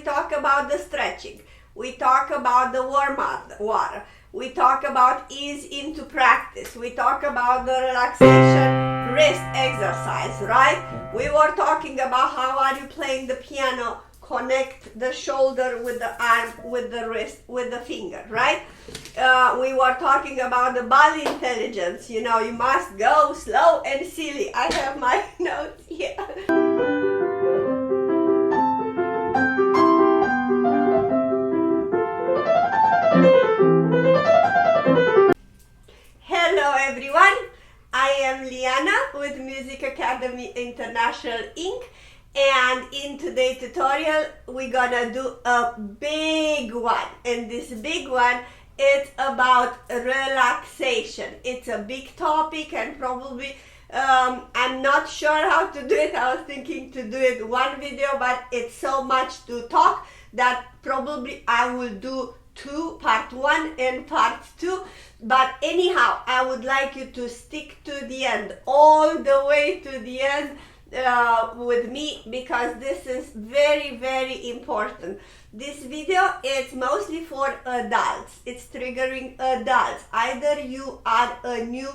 We talk about the stretching. We talk about the warm-up water. We talk about ease into practice. We talk about the relaxation wrist exercise, right? We were talking about how are you playing the piano, connect the shoulder with the arm, with the wrist, with the finger, right? We were talking about the body intelligence. You know, you must go slow and silly. I have my notes here. Hello everyone, I am Liana with Music Academy International Inc. And in today's tutorial we're gonna do a big one, and this big one is about relaxation. It's a big topic and probably I'm not sure how to do it. I was thinking to do it one video, but it's so much to talk that probably I will do part 1 and part 2. But anyhow, I would like you to stick to the end, all the way to the end with me, because this is very, very important. This video is mostly for adults. It's triggering adults. Either you are a new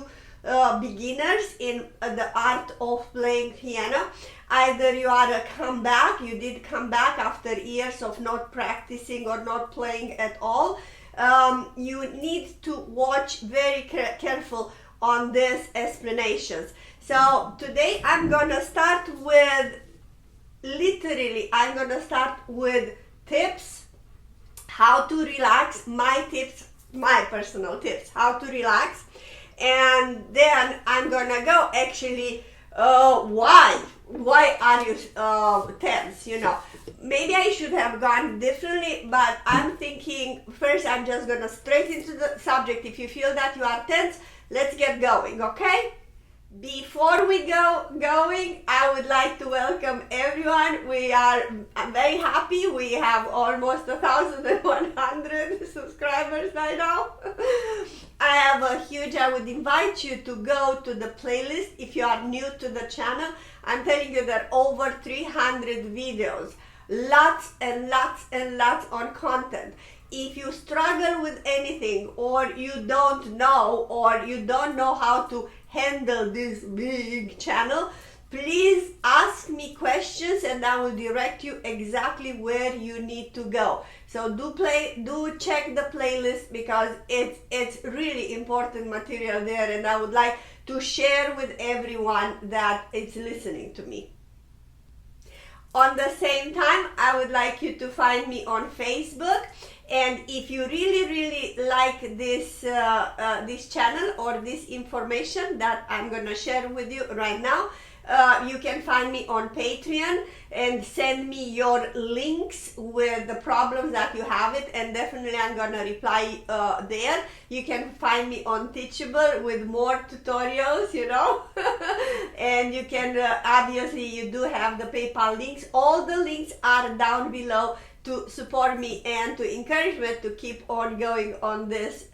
beginners in the art of playing piano, either you are a comeback, you did come back after years of not practicing or not playing at all. You need to watch very careful on these explanations. So today I'm gonna start with, literally, I'm gonna start with tips, how to relax, my tips, my personal tips, how to relax. And then I'm gonna go actually, why are you tense, you know. Maybe I should have gone differently, but I'm thinking first I'm just gonna straight into the subject. If you feel that you are tense, let's get going, okay? Before we going, I would like to welcome everyone. I'm very happy. We have almost 1,100 subscribers by now. I would invite you to go to the playlist if you are new to the channel. I'm telling you there are over 300 videos, lots and lots and lots on content. If you struggle with anything, or you don't know how to handle this big channel, please ask me questions and I will direct you exactly where you need to go. So do check the playlist, because it's really important material there, and I would like to share with everyone that is listening to me. On the same time, I would like you to find me on Facebook. And if you really like this this channel or this information that I'm gonna share with you right now, you can find me on Patreon and send me your links with the problems that you have it, and definitely I'm gonna reply there. You can find me on Teachable with more tutorials, you know. And you can obviously you do have the PayPal links. All the links are down below to support me and to encourage me to keep on going on this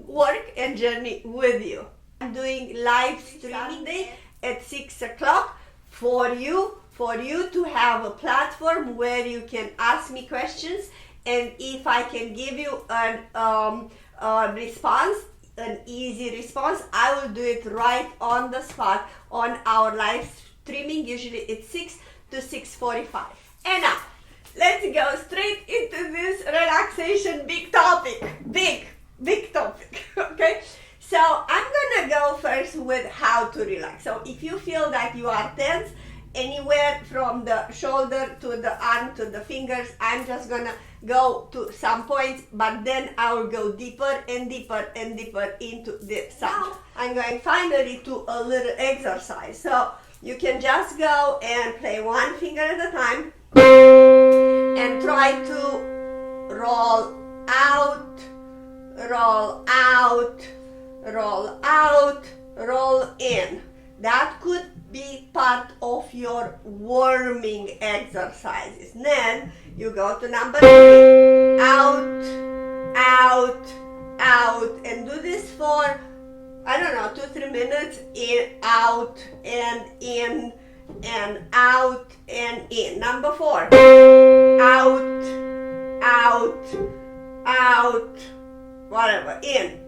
work and journey with you. I'm doing live streaming at 6 o'clock for you to have a platform where you can ask me questions, and if I can give you a response, an easy response, I will do it right on the spot on our live streaming. Usually it's 6 to 6:45. And now let's go straight into this relaxation big topic, big topic. Okay, so I'm gonna go first with how to relax. So if you feel that you are tense anywhere from the shoulder to the arm to the fingers, I'm just gonna go to some points, but then I will go deeper and deeper and deeper into the subject. I'm going finally to a little exercise. So you can just go and play one finger at a time and try to roll out, roll out, roll out, roll in. That could be part of your warming exercises. Then you go to number 3, out, out, out, and do this for, I don't know, 2-3 minutes, in, out, and in, and out and in. Number 4. Out, out, out, whatever, in.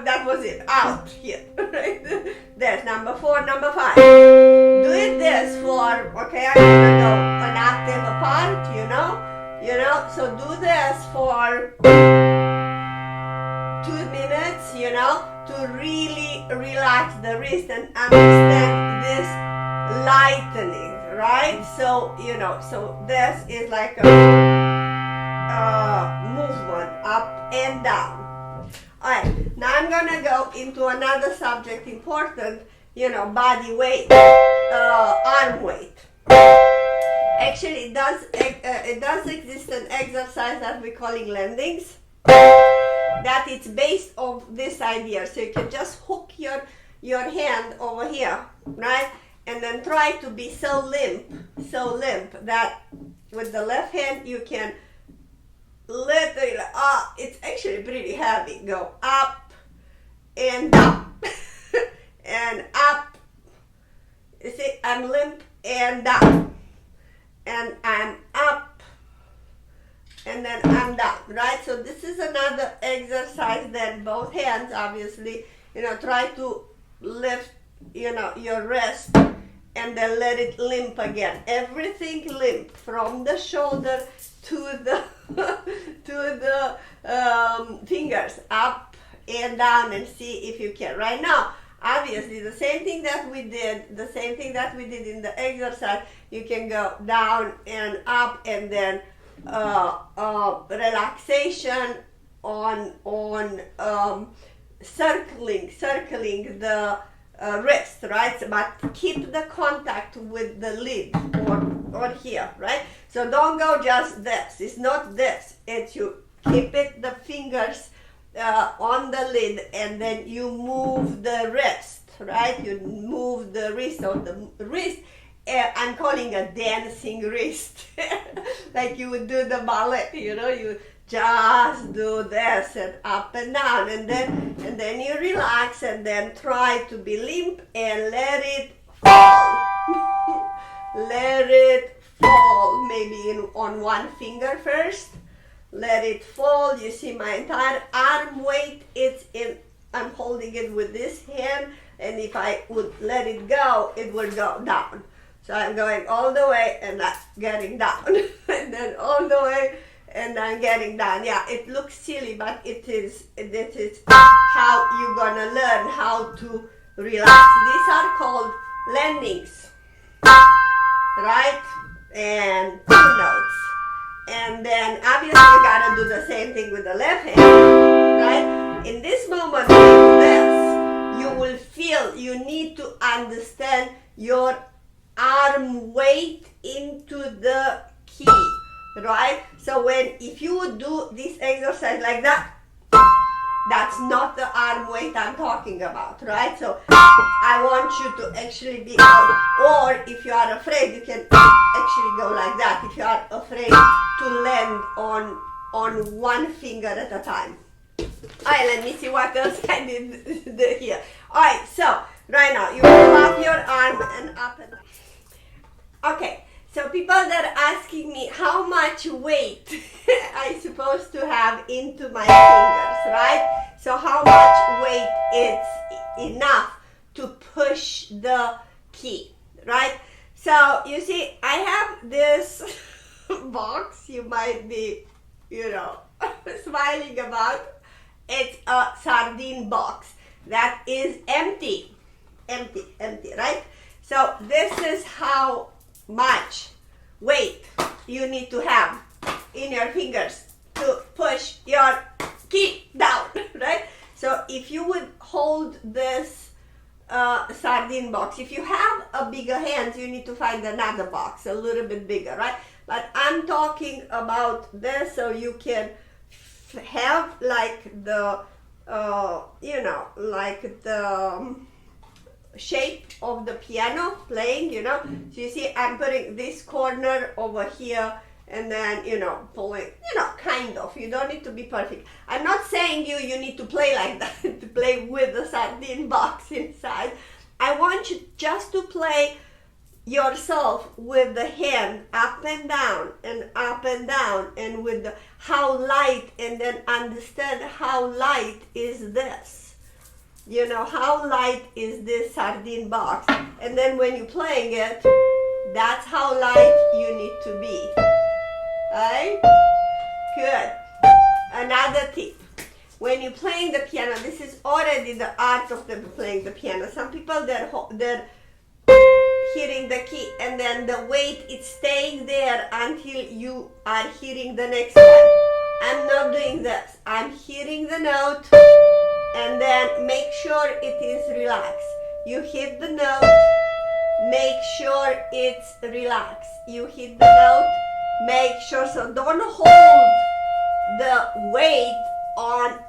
That was it. Out here. Right? There's number 4. Number 5. Do it this for, okay, I'm gonna go an octave apart, you know. So do this for 2 minutes, to really relax the wrist and understand this lightening, right? So, so this is like a movement up and down. Alright, now I'm gonna go into another subject important, body weight, arm weight. Actually, it does exist an exercise that we're calling landings, that it's based on this idea. So you can just hook your hand over here, right? And then try to be so limp that with the left hand you can literally, it's actually pretty heavy. Go up and down and up. You see, I'm limp and down. And I'm up, and then I'm down, right? So this is another exercise that both hands, obviously, try to lift, your wrist, and then let it limp again. Everything limp from the shoulder to the fingers, up and down, and see if you can. Right now, obviously, the same thing that we did in the exercise, you can go down and up, and then relaxation on circling the wrist, right? But keep the contact with the lid or here, right? So don't go just this. It's not this. It's you keep it the fingers on the lid, and then you move the wrist, right? You move the wrist or the wrist. I'm calling a dancing wrist, like you would do the ballet. You just do this and up and down, and then you relax, and then try to be limp and let it fall. Let it fall. Maybe on one finger first. Let it fall. You see my entire arm weight, I'm holding it with this hand, and if I would let it go, it would go down. So I'm going all the way and I'm getting down, and then all the way and I'm getting down. Yeah, it looks silly, but it is how you're gonna learn how to relax. These are called landings, right? And 2 notes. And then obviously you gotta do the same thing with the left hand, right? In this moment when you do this, you will feel you need to understand your arm weight into the key, right? So if you would do this exercise like that, that's not the arm weight I'm talking about, right? So I want you to actually be out, or if you are afraid, you can actually go like that, if you are afraid to land on one finger at a time. Alright, let me see what else I did here. Alright, so right now you pull up your arm and up and down. Okay, so people that are asking me how much weight I supposed to have into my fingers, right? So how much weight is enough to push the key, right? So you see, I have this box you might be, smiling about. It's a sardine box that is empty, right? So this is how much weight you need to have in your fingers to push your key down, right? So if you would hold this sardine box, if you have a bigger hand, you need to find another box a little bit bigger, right? But I'm talking about this, so you can have like the like the shape of the piano playing, So you see, I'm putting this corner over here, and then, pulling, kind of. You don't need to be perfect. I'm not saying you need to play like that, to play with the sardine box inside. I want you just to play yourself with the hand up and down and with the how light, and then understand how light is this. You know, how light is this sardine box, and then when you're playing it, that's how light you need to be. Right? Good. Another tip. When you're playing the piano, this is already the art of playing the piano. Some people, they're hitting the key and then the weight is staying there until you are hitting the next one. I'm not doing this. I'm hitting the note and then make sure it is relaxed. You hit the note, make sure it's relaxed. You hit the note, make sure, so don't hold the weight on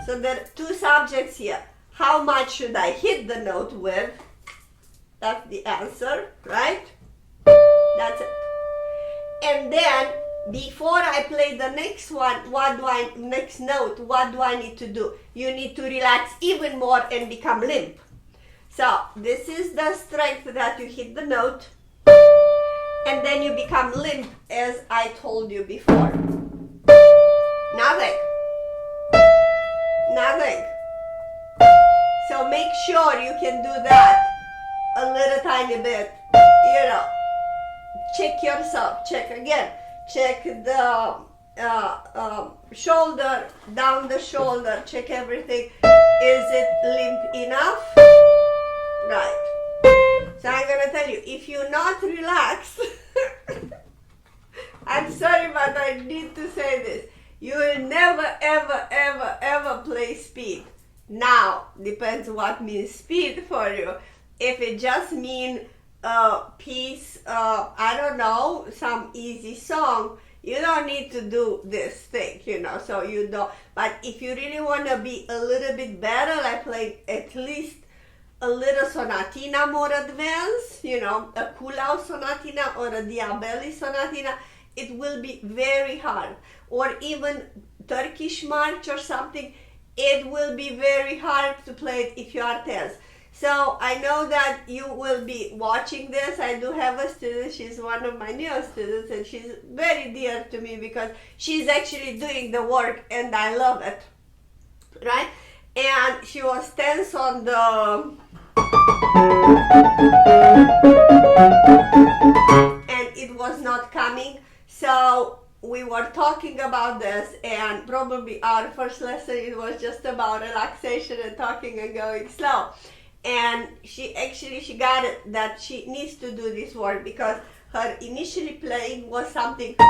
So there are two subjects here. How much should I hit the note with? That's the answer, right? That's it. And then before I play the next one, next note, what do I need to do? You need to relax even more and become limp. So this is the strength that you hit the note and then you become limp, as I told you before. Nothing. Nothing. So make sure you can do that a little tiny bit. You know, check yourself. Check again. Check the shoulder, down the shoulder. Check everything. Is it limp enough? Right. So I'm gonna tell you, if you're not relaxed, I'm sorry, but I need to say this. You will never, ever, ever, ever play speed. Now, depends what means speed for you. If it just means a piece, I don't know, some easy song, you don't need to do this thing, you know, so you don't. But if you really want to be a little bit better, like play at least a little sonatina more advanced, you know, a Kulau sonatina or a Diabelli sonatina, it will be very hard. Or even Turkish march or something, it will be very hard to play it if you are tense. So I know that you will be watching this. I do have a student, she's one of my newest students, and she's very dear to me because she's actually doing the work and I love it, right? And she was tense on the, and it was not coming. So we were talking about this, and probably our first lesson, it was just about relaxation and talking and going slow. And she got it that she needs to do this work because her initially playing was something, and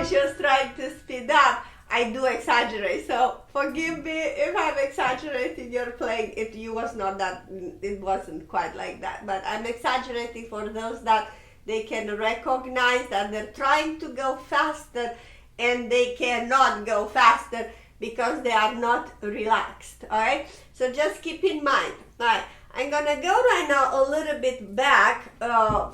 she was trying to speed up. I do exaggerate, so forgive me if I'm exaggerating your playing. It wasn't quite like that, but I'm exaggerating for those that they can recognize that they're trying to go faster and they cannot go faster because they are not relaxed. All right, so just keep in mind. All right, I'm gonna go right now a little bit back. I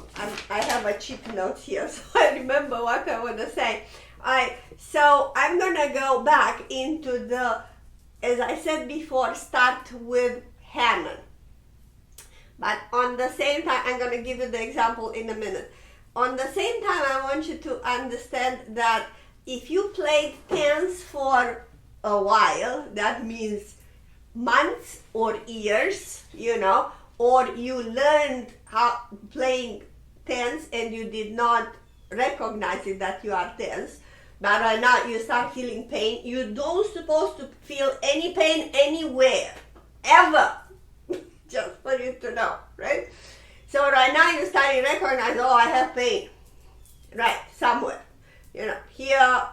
have a cheap note here, so I remember what I want to say. Alright, so I'm gonna go back into the, as I said before, start with Hanon. But on the same time, I'm gonna give you the example in a minute. On the same time, I want you to understand that if you played tense for a while, that means months or years, you know, or you learned how playing tense and you did not recognize it that you are tense. But right now you start feeling pain. You don't supposed to feel any pain anywhere, ever. Just for you to know, right? So right now you start to recognize, oh, I have pain, right, somewhere, you know, here,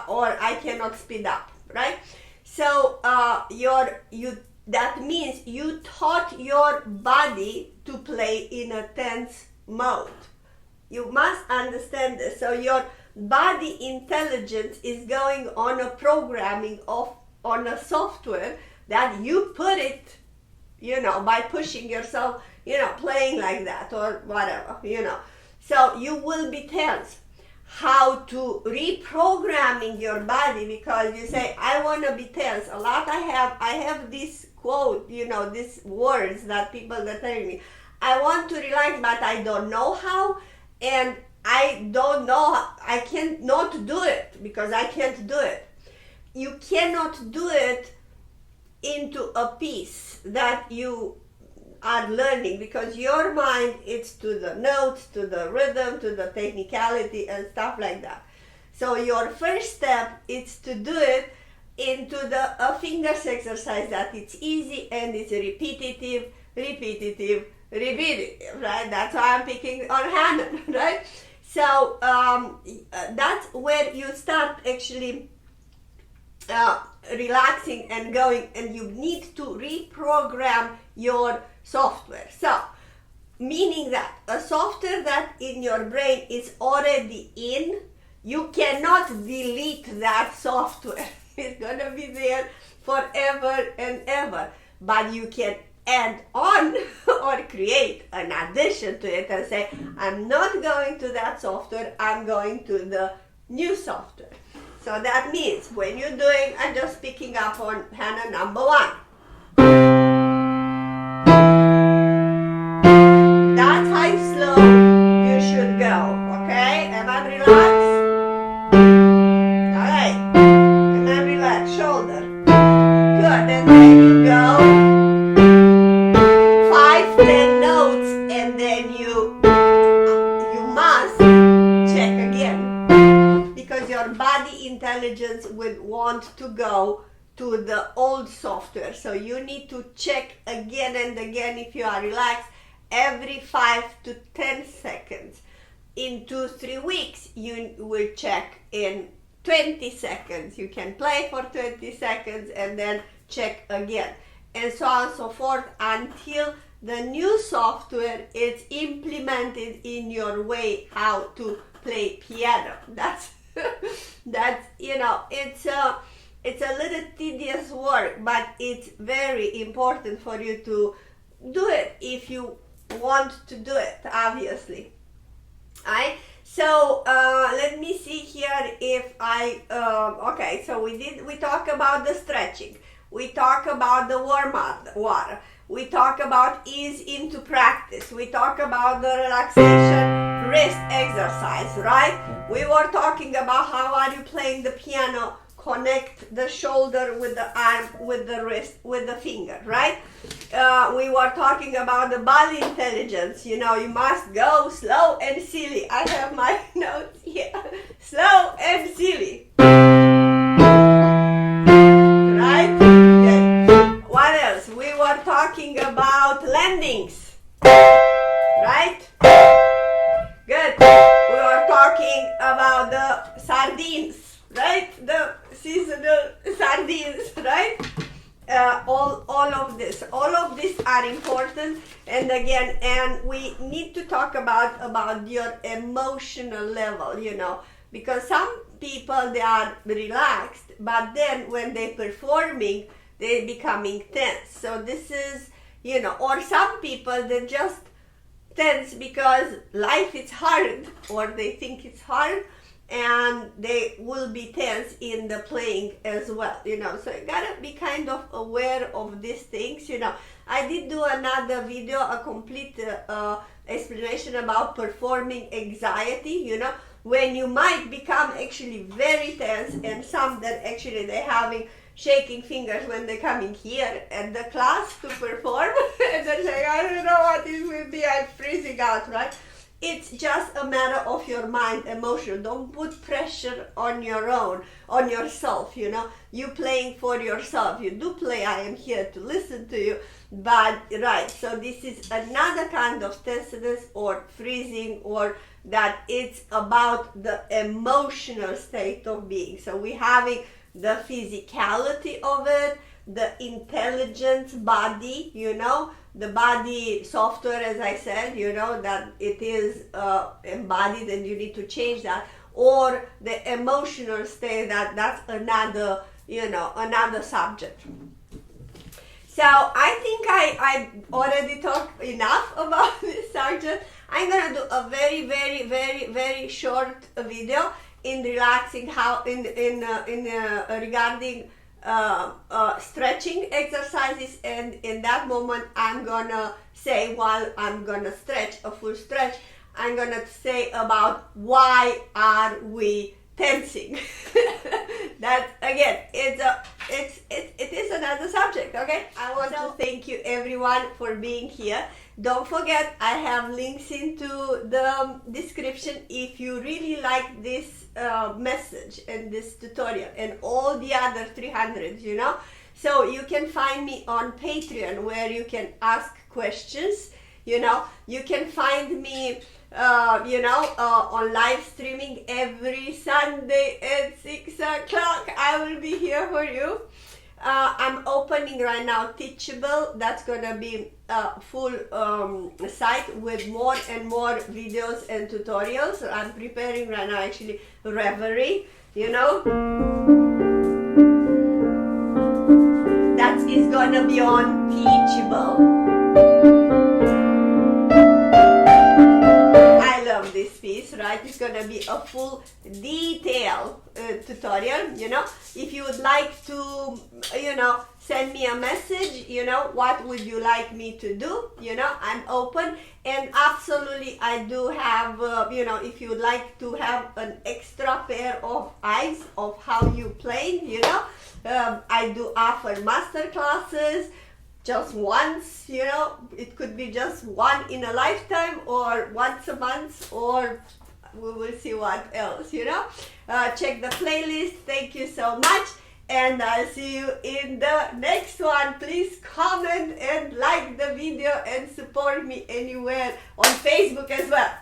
or I cannot speed up, right? So that means you taught your body to play in a tense mode. You must understand this. So your body intelligence is going on a programming on a software that you put it, you know, by pushing yourself, you know, playing like that or whatever, you know. So you will be tense. how to reprogramming your body, because you say, I want to be tense. A lot I have this quote, these words that people are telling me, I want to relax, but I don't know how, and I don't know, I can't not do it because I can't do it. You cannot do it into a piece that you are learning, because your mind is to the notes, to the rhythm, to the technicality and stuff like that. So your first step is to do it into a fingers exercise that it's easy and it's repetitive, right? That's why I'm picking on Hanon, right? So that's where you start actually relaxing and going, and you need to reprogram your software. So, meaning that a software that in your brain is already in, you cannot delete that software. It's gonna be there forever and ever. But you can add on or create an addition to it and say, I'm not going to that software, I'm going to the new software. So that means when you're doing, I'm just picking up on Hanon number 1. That's how slow you should go, okay? Am I relaxed? Alright. Am I relaxed? Shoulder. Good. And then you go 5-10 notes, and then you must check again, because your body intelligence will want to go to the old software. So you need to check again and again if you are relaxed. Every 5 to 10 seconds. In 2-3 weeks, you will check in 20 seconds. You can play for 20 seconds and then check again. And so on and so forth until the new software is implemented in your way how to play piano. That's it's a little tedious work, but it's very important for you to do it if you want to do it, obviously. Alright, so let me see here if I okay, so we talk about the stretching, we talk about the warm up water, we talk about ease into practice, we talk about the relaxation wrist exercise, right? We were talking about how are you playing the piano, connect the shoulder with the arm, with the wrist, with the finger, right? We were talking about the body intelligence. You must go slow and silly. I have my notes here. Slow and silly. Right? Okay. What else? We were talking about landings. Right? Good. We were talking about the sardines. Right? The seasonal sardines, right? All of this are important, and we need to talk about your emotional level, because some people, they are relaxed, but then when they're performing, they're becoming tense. So this is, or some people, they're just tense because life is hard, or they think it's hard, and they will be tense in the playing as well, so you gotta be kind of aware of these things. I did do another video, a complete explanation about performing anxiety, when you might become actually very tense, and some that actually they're having shaking fingers when they're coming here at the class to perform and they're saying, I don't know what it will be, I'm freezing out, right? It's just a matter of your mind, emotion. Don't put pressure on your own, on yourself, You playing for yourself. You do play, I am here to listen to you. But, right, so this is another kind of tenseness or freezing, or that it's about the emotional state of being. So we're having the physicality of it, the intelligent body, the body software, as I said, that it is embodied and you need to change that, or the emotional state, that's another, another subject. So I think I already talked enough about this subject. I'm gonna do a very short video in relaxing, how regarding stretching exercises, and in that moment I'm gonna say, while I'm gonna stretch a full stretch, I'm gonna say about why are we tensing. That again, it is another subject. Okay, I want to thank you everyone for being here. Don't forget, I have links into the description if you really like this message and this tutorial and all the other 300, you know. So you can find me on Patreon, where you can ask questions, you know. You can find me on live streaming every Sunday at 6 o'clock. I will be here for you. I'm opening right now Teachable. That's gonna be a full site with more and more videos and tutorials. I'm preparing right now actually Reverie, you know. That is gonna be on Teachable. This piece, right? It's gonna be a full detail tutorial, you know. If you would like to, send me a message, what would you like me to do, I'm open. And absolutely, I do have, if you would like to have an extra pair of eyes of how you play, I do offer master classes. Just once, it could be just one in a lifetime, or once a month, or we will see what else, Check the playlist. Thank you so much, and I'll see you in the next one. Please comment and like the video and support me anywhere on Facebook as well.